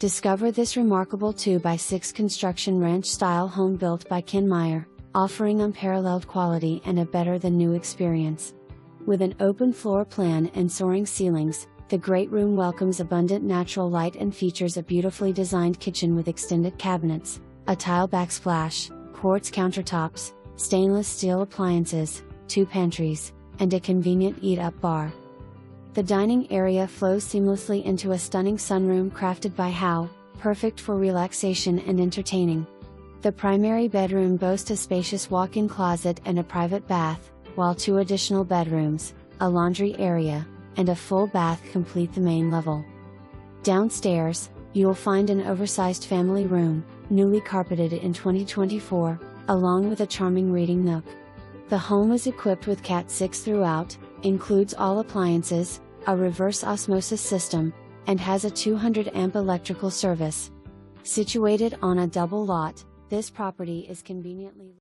Discover this remarkable 2x6 construction ranch-style home built by Ken Meyer, offering unparalleled quality and a better-than-new experience. With an open floor plan and soaring ceilings, the great room welcomes abundant natural light and features a beautifully designed kitchen with extended cabinets, a tile backsplash, quartz countertops, stainless steel appliances, 2 pantries, and a convenient eat-up bar. The dining area flows seamlessly into a stunning sunroom crafted by Howe, perfect for relaxation and entertaining. The primary bedroom boasts a spacious walk-in closet and a private bath, while 2 additional bedrooms, a laundry area, and a full bath complete the main level. Downstairs, you'll find an oversized family room, newly carpeted in 2024, along with a charming reading nook. The home is equipped with Cat 6 throughout, includes all appliances, a reverse osmosis system, and has a 200-amp electrical service. Situated on a double lot, this property is conveniently